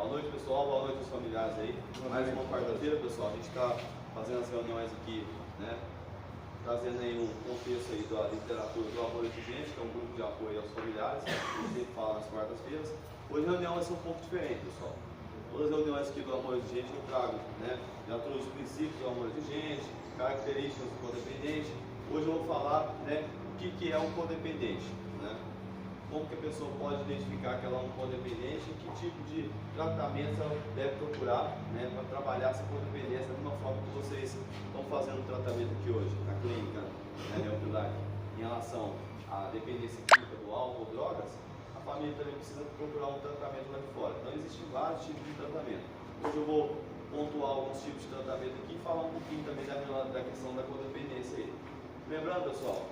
Boa noite, pessoal. Boa noite aos familiares aí. Mais uma quarta-feira, pessoal. A gente está fazendo as reuniões aqui, né? Trazendo aí um contexto aí da literatura do Amor Exigente, que é um grupo de apoio aos familiares. A gente sempre fala nas quartas-feiras. Hoje a reunião vai ser um pouco diferente, pessoal. Todas as reuniões aqui do Amor Exigente eu trago, né? Já trouxe os princípios do Amor Exigente, características do codependente. Hoje eu vou falar, né, o que é um codependente, né? Como que a pessoa pode identificar que ela é um codependente e que tipo de tratamento ela deve procurar, né, para trabalhar essa codependência da mesma forma que vocês estão fazendo o tratamento aqui hoje, na clínica, né, Neopilac, em relação à dependência química do álcool ou drogas. A família também precisa procurar um tratamento lá de fora. Então existem vários tipos de tratamento. Hoje eu vou pontuar alguns tipos de tratamento aqui e falar um pouquinho também da questão da codependência aí. Lembrando, pessoal,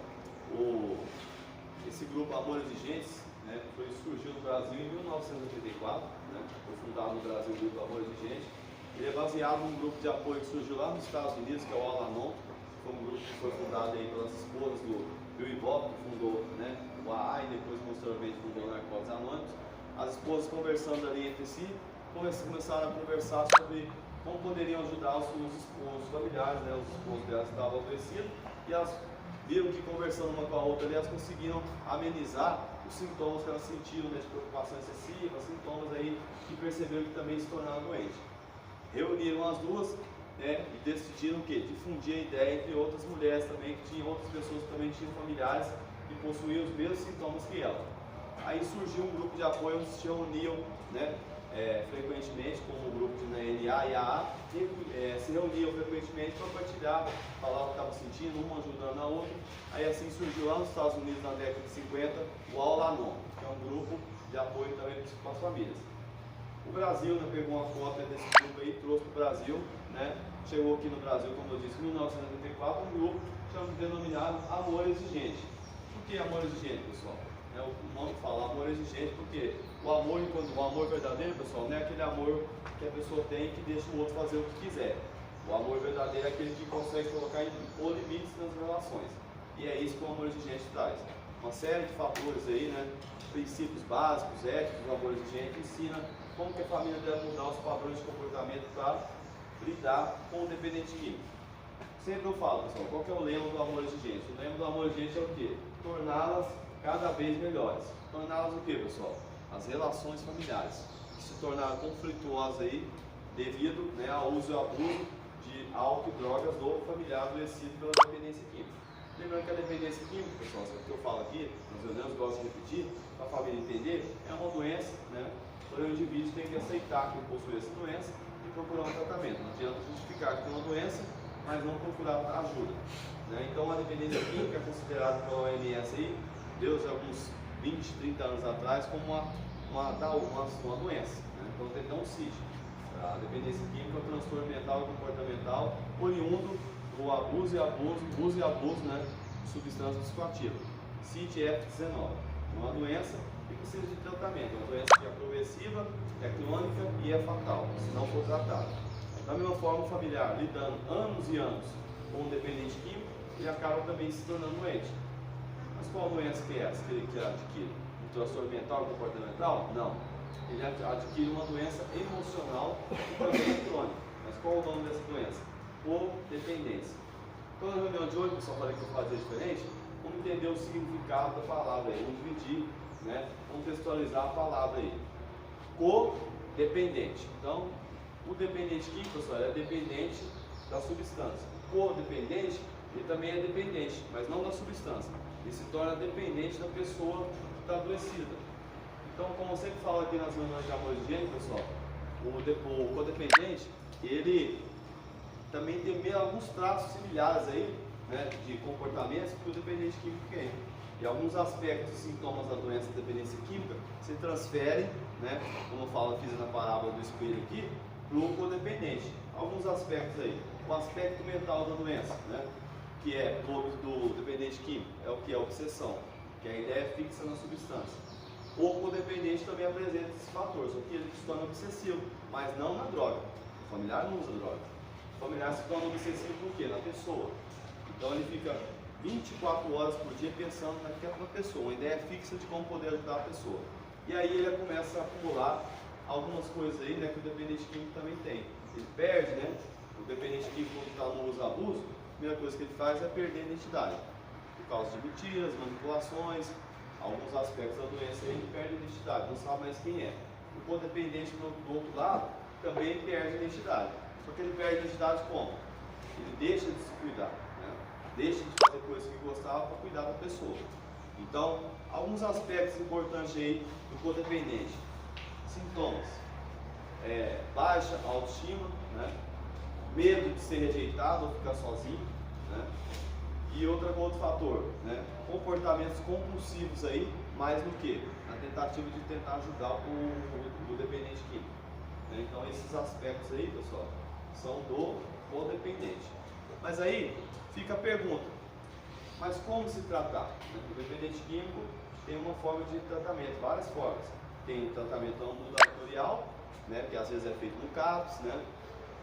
esse grupo Amor Exigentes, né, surgiu no Brasil em 1984, né, foi fundado no Brasil o grupo Amor Exigente. Ele é baseado num grupo de apoio que surgiu lá nos Estados Unidos, que é o Al-Anon. Foi um grupo que foi fundado aí pelas esposas do Bill e Bob, que fundou, né, o AA e depois posteriormente fundou o Narcóticos Anônimos. As esposas conversando ali entre si, começaram a conversar sobre como poderiam ajudar os familiares, né, os esposos delas estavam adoecidos, e elas viram que conversando uma com a outra ali, elas conseguiram amenizar os sintomas que elas sentiram, né, de preocupação excessiva, sintomas aí que perceberam que também se tornaram doentes. Reuniram as duas, né, e decidiram o quê? Difundir a ideia entre outras mulheres também, que tinham outras pessoas que também tinham familiares que possuíam os mesmos sintomas que ela. Aí surgiu um grupo de apoio onde se reuniam, né, frequentemente, como o grupo de NA e AA, se reuniam frequentemente para partilhar, falar o que estavam sentindo, uma ajudando a outra. Aí assim surgiu lá nos Estados Unidos, na década de 50, o Al-Anon, que é um grupo de apoio também para as famílias. O Brasil, né, pegou uma cópia desse grupo aí, trouxe para o Brasil, né, chegou aqui no Brasil, como eu disse, em 1994, um grupo denominado Amor Exigente. Por que Amor Exigente, pessoal? O nome fala amor exigente, porque o amor verdadeiro, pessoal, não é aquele amor que a pessoa tem que deixa o outro fazer o que quiser. O amor verdadeiro é aquele que consegue colocar e impor limites nas relações. E é isso que o amor exigente traz. Uma série de fatores aí, né? Princípios básicos, éticos do amor exigente, ensina como que a família deve mudar os padrões de comportamento para lidar com o dependente químico. Sempre eu falo, pessoal, qual que é o lema do amor exigente? O lema do amor exigente é o quê? Torná-las cada vez melhores. Torná-las o que, pessoal? As relações familiares, que se tornaram conflituosas aí devido, né, ao uso e abuso de álcool e drogas do familiar adoecido pela dependência química. Lembrando que a dependência química, pessoal, isso que eu falo aqui, nos reuniões gosto de repetir, para a família entender, é uma doença, né? Porém o indivíduo tem que aceitar que ele possui essa doença e procurar um tratamento. Não adianta justificar que tem uma doença, mas não procurar ajuda, né? Então a dependência química é considerada pela OMS aí, Deus, alguns 20, 30 anos atrás, como uma doença, né? Então tem até um CID. A dependência química é um transtorno mental e comportamental oriundo do uso e abuso, né, de substâncias psicoativas. CID-F19. É uma doença que precisa de tratamento. É uma doença que é progressiva, é crônica e é fatal, se não for tratada. Da mesma forma, o familiar lidando anos e anos com um dependente químico, ele acaba também se tornando doente. Mas qual doença que é essa que ele adquire? Um transtorno mental e comportamental? Não. Ele adquire uma doença emocional e também é crônica. Mas qual é o nome dessa doença? Codependência. Então, na reunião de hoje, pessoal, falei que eu fazia diferente. Vamos entender o significado da palavra aí. Vamos dividir, né? Contextualizar a palavra aí. Codependente. Então, o dependente químico, pessoal, é dependente da substância. O codependente, ele também é dependente, mas não da substância. Ele se torna dependente da pessoa que está adoecida. Então, como eu sempre falo aqui nas reuniões de amor exigente, pessoal, o codependente, ele também tem alguns traços similares aí, né, de comportamentos que o dependente químico tem. E alguns aspectos e sintomas da doença de dependência química se transferem, né, como eu falo, fiz na parábola do espelho aqui, para o codependente. Alguns aspectos aí. O aspecto mental da doença, né, que é do dependente químico, é o que? É a obsessão, que a ideia é fixa na substância. O codependente também apresenta esses fatores, o que ele se torna obsessivo, mas não na droga. O familiar não usa droga. O familiar se torna obsessivo por quê? Na pessoa. Então ele fica 24 horas por dia pensando naquela pessoa, uma ideia fixa de como poder ajudar a pessoa. E aí ele começa a acumular algumas coisas aí, né, que o dependente químico também tem. Ele perde, né? O dependente químico, quando está no uso abuso, a primeira coisa que ele faz é perder a identidade. Por causa de mentiras, manipulações, alguns aspectos da doença ele perde a identidade, não sabe mais quem é. O codependente do outro lado também perde a identidade. Só que ele perde a identidade como? Ele deixa de se cuidar, né? Deixa de fazer coisas que gostava para cuidar da pessoa. Então, alguns aspectos importantes aí do codependente. Sintomas: baixa autoestima, né? Medo de ser rejeitado ou ficar sozinho, né? E outro fator, né? Comportamentos compulsivos aí, mais do que na tentativa de tentar ajudar o dependente químico. Né? Então esses aspectos aí, pessoal, são do codependente. Mas aí fica a pergunta: mas como se tratar? O dependente químico tem uma forma de tratamento, várias formas. Tem tratamento ambulatorial, né, que às vezes é feito no CAPS, né,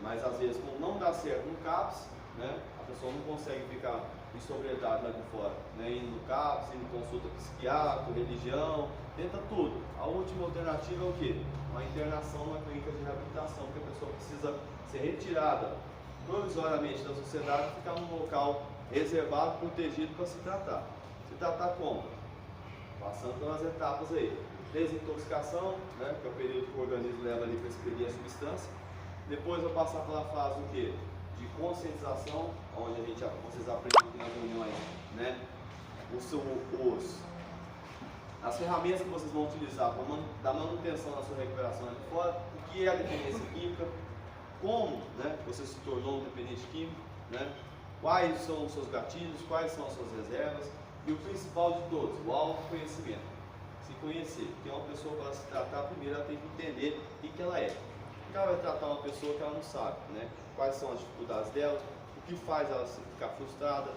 mas às vezes, como não dá certo no CAPS, né, a pessoa não consegue ficar em sobriedade lá de fora, né, indo no CAPS, indo em consulta psiquiátrica, religião, tenta tudo. A última alternativa é o quê? Uma internação numa clínica de reabilitação, porque a pessoa precisa ser retirada provisoriamente da sociedade e ficar num local reservado, protegido para se tratar. Se tratar como? Passando pelas etapas aí. Desintoxicação, né, que é o período que o organismo leva ali para expelir a substância. Depois vai passar pela fase do quê? De conscientização, onde vocês aprendem aqui nas reuniões, né, as ferramentas que vocês vão utilizar para dar manutenção na sua recuperação ali fora, o que é a dependência química, como, né, você se tornou um dependente químico, né, quais são os seus gatilhos, quais são as suas reservas, e o principal de todos, o autoconhecimento. Se conhecer, porque uma pessoa, para se tratar, primeiro ela tem que entender o que ela é. Porque ela vai tratar uma pessoa que ela não sabe, né? Quais são as dificuldades dela, o que faz ela ficar frustrada,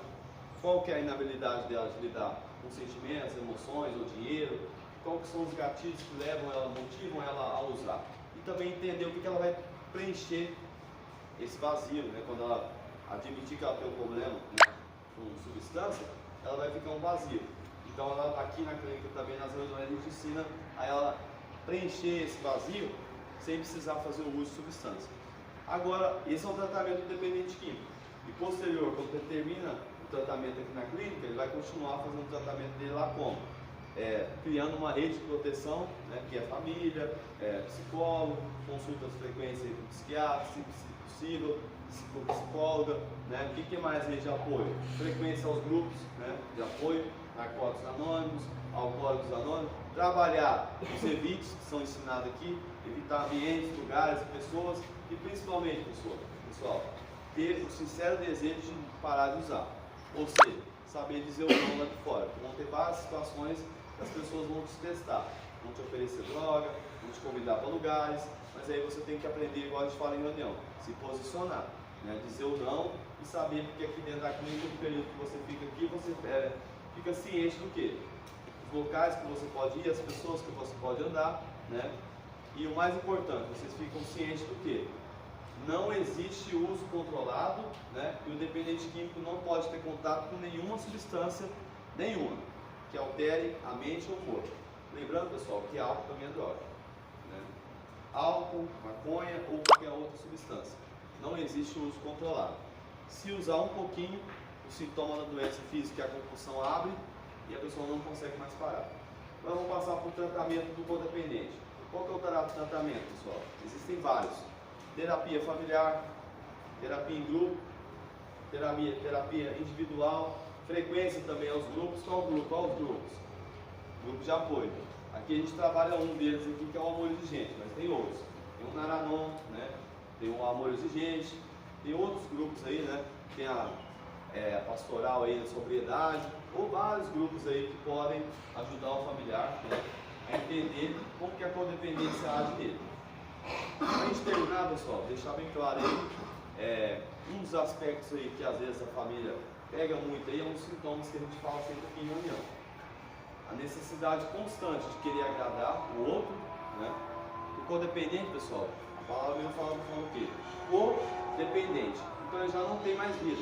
qual que é a inabilidade dela de lidar com sentimentos, emoções ou dinheiro, quais que são os gatilhos que motivam ela a usar. E também entender o que ela vai preencher esse vazio, né? Quando ela admitir que ela tem um problema, né, com substância, ela vai ficar um vazio. Então ela, aqui na clínica também, nas reuniões, a gente ensina a ela preencher esse vazio sem precisar fazer o uso de substância. Agora, esse é o tratamento do dependente químico. E posterior, quando ele termina o tratamento aqui na clínica, ele vai continuar fazendo o tratamento dele lá como? Criando uma rede de proteção, né, que é família, psicólogo, consultas frequentes com psiquiatra, se possível, psicóloga, né? O que mais rede de apoio? Frequência aos grupos, né, de apoio, narcóticos anônimos, alcoólicos anônimos, trabalhar os evites que são ensinados aqui, evitar ambientes, lugares e pessoas, e principalmente, pessoal, ter o sincero desejo de parar de usar, ou seja, saber dizer o não lá de fora. Vão ter várias situações que as pessoas vão te testar, vão te oferecer droga, vão te convidar para lugares, mas aí você tem que aprender, igual a gente fala em reunião, se posicionar, né? Dizer o não e saber, porque aqui dentro da clínica, no período que você fica aqui, você fica ciente do quê? Os locais que você pode ir, as pessoas que você pode andar, né? E o mais importante, vocês ficam cientes do quê? Não existe uso controlado, né? E o dependente químico não pode ter contato com nenhuma substância, nenhuma, que altere a mente ou o corpo. Lembrando, pessoal, que álcool também é droga, né? Álcool, maconha ou qualquer outra substância. Não existe uso controlado. Se usar um pouquinho, o sintoma da doença física, a compulsão, abre e a pessoa não consegue mais parar. Então vamos passar para o tratamento do codependente. Qual que é o tratamento, pessoal? Existem vários. Terapia familiar, terapia em grupo, terapia individual, frequência também aos grupos. Qual o grupo? Qual os grupos? Grupo de apoio. Aqui a gente trabalha um deles aqui, que é o Amor Exigente, mas tem outros. Tem o Naranon, né? Tem o Amor Exigente, tem outros grupos aí, né? Tem a pastoral aí da sobriedade, ou vários grupos aí que podem ajudar o familiar, né, a entender como que a codependência age nele. Para a gente terminar, pessoal, deixar bem claro aí, um dos aspectos aí que às vezes a família pega muito aí é um dos sintomas que a gente fala sempre aqui em reunião. A necessidade constante de querer agradar o outro, né? O codependente, pessoal, a palavra mesmo fala o quê? Codependente. então ele já não tem mais vida.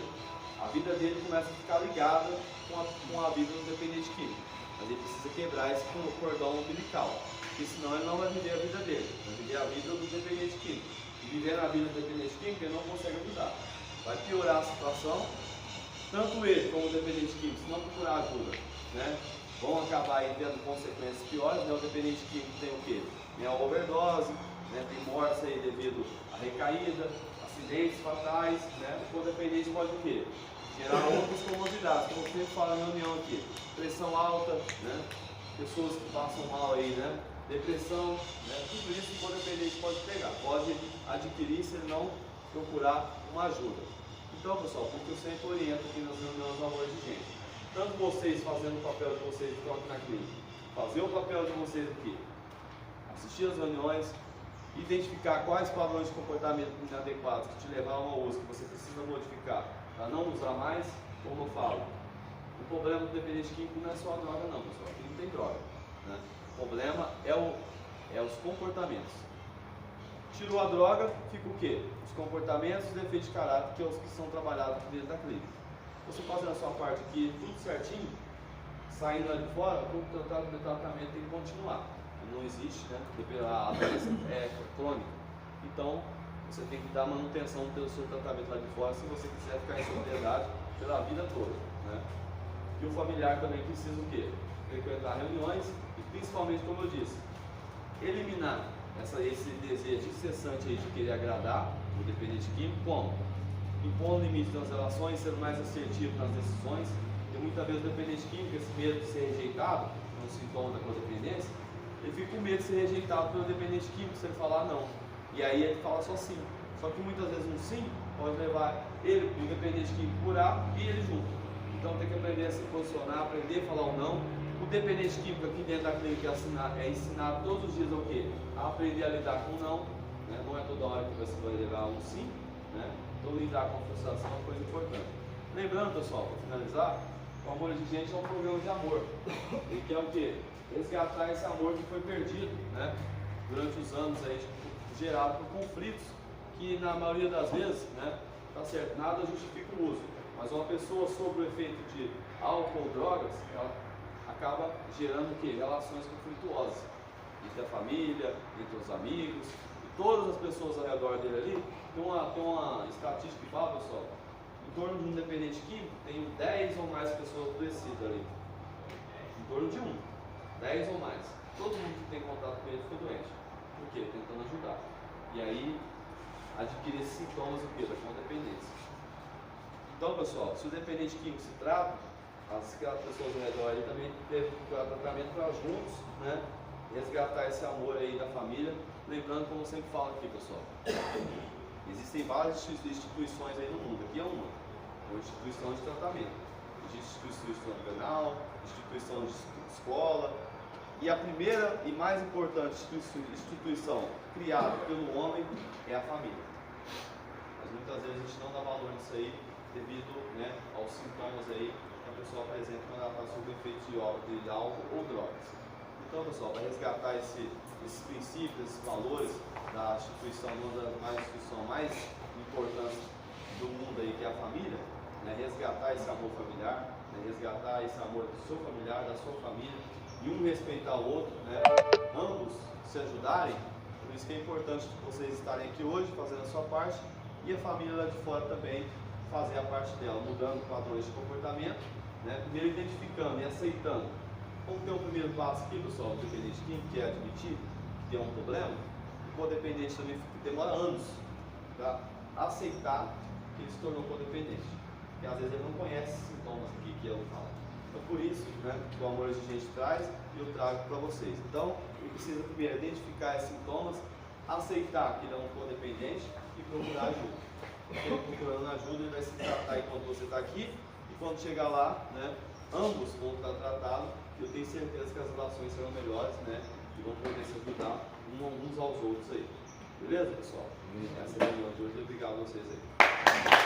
A vida dele começa a ficar ligada com a vida do dependente químico. Mas ele precisa quebrar esse cordão umbilical, porque senão ele não vai viver a vida dele, vai viver a vida do dependente químico. E viver a vida do dependente químico ele não consegue ajudar. Vai piorar a situação, tanto ele como o dependente químico, se não procurar ajuda, né, vão acabar aí tendo consequências piores, né? O dependente químico tem o quê? Tem a overdose, né? Tem mortes aí devido à recaída, acidentes fatais, né? O codependente pode o quê? Gerar outras comorbidades, como eu sempre falo na reunião aqui, pressão alta, né? Pessoas que passam mal aí, né? Depressão, né? Tudo isso o codependente pode pegar, pode adquirir se ele não procurar uma ajuda. Então, pessoal, porque eu sempre oriento aqui nas reuniões do amor de gente, tanto vocês fazendo o papel de vocês que estão aqui na clínica, fazer o papel de vocês aqui, assistir as reuniões, identificar quais padrões de comportamento inadequados que te levaram ao uso, que você precisa modificar para não usar mais, como eu falo. O problema do dependente químico não é só a droga não, pessoal, aqui não tem droga, né? O problema é os comportamentos. Tirou a droga, fica o quê? Os comportamentos e defeitos de caráter, que é os que são trabalhados dentro da clínica. Você fazendo a sua parte aqui, tudo certinho, saindo lá de fora, o tratamento tem que continuar. Não existe, né? A doença é crônica. Então, você tem que dar manutenção pelo seu tratamento lá de fora, se você quiser ficar em sobriedade pela vida toda, né? E o familiar também precisa o quê? Frequentar reuniões e principalmente, como eu disse, eliminar esse desejo incessante aí de querer agradar o dependente químico, como? Impondo limite nas relações, sendo mais assertivo nas decisões. E muitas vezes o dependente químico, esse medo de ser rejeitado, é um sintoma da codependência, ele fica com medo de ser rejeitado pelo dependente químico se ele falar não. E aí ele fala só sim. Só que muitas vezes um sim pode levar ele, o dependente químico, curar e ele junto. Então tem que aprender a se posicionar, aprender a falar o não. O dependente químico aqui dentro da clínica é ensinado todos os dias o quê? A aprender a lidar com o não. Né? Não é toda hora que você vai levar um sim. Né? Então lidar com a frustração é uma coisa importante. Lembrando, pessoal, para finalizar, o Amor de Gente é um programa de amor. Ele quer o quê? Resgatar esse amor que foi perdido, né? Durante os anos aí, gerado por conflitos, que na maioria das vezes, né, tá certo, nada justifica o uso. Mas uma pessoa sob o efeito de álcool ou drogas, ela acaba gerando o quê? Relações conflituosas entre a família, entre os amigos, e todas as pessoas ao redor dele ali. Tem uma estatística que fala, pessoal, em torno de um dependente químico, tem 10 ou mais pessoas adoecidas ali. Em torno de 10 ou mais. Todo mundo que tem contato com ele fica doente. Por quê? Tentando ajudar. E aí, adquirir esses sintomas do quê? Da codependência. Então, pessoal, se o dependente químico se trata, aquelas pessoas ao redor ali também teve que procurar tratamento para juntos, né, resgatar esse amor aí da família. Lembrando, como eu sempre falo aqui, pessoal, existem várias instituições aí no mundo. Aqui é uma instituição de tratamento. Existe instituição penal, instituição de escola. E a primeira e mais importante instituição criada pelo homem é a família. Mas muitas vezes a gente não dá valor nisso aí devido, né, aos sintomas aí que a pessoa apresenta quando ela está sob o efeito de álcool ou drogas. Então, pessoal, para resgatar esses princípios, esses valores da instituição, uma das instituições mais importantes do mundo aí, que é a família, né, resgatar esse amor familiar, né, resgatar esse amor do seu familiar, da sua família, e um respeitar o outro, né, ambos se ajudarem. Por isso que é importante vocês estarem aqui hoje fazendo a sua parte e a família lá de fora também fazer a parte dela, mudando padrões de comportamento, né, primeiro identificando e aceitando. Como tem o primeiro passo aqui, pessoal, o dependente químico, que é admitir que tem um problema, o codependente também demora anos para aceitar que ele se tornou codependente, porque às vezes ele não conhece os sintomas aqui que eu falo. Então, por isso, né, que o Amor de Gente traz e eu trago para vocês. Então, ele precisa primeiro identificar esses sintomas, aceitar que ele é um codependente e procurar ajuda. Porque ele procurando ajuda, ele vai se tratar enquanto você está aqui, e quando chegar lá, né, ambos vão estar tratados. Eu tenho certeza que as relações serão melhores, né, e vão poder se ajudar uns aos outros aí. Beleza, pessoal? Essa é a reunião de hoje. Obrigado a vocês aí.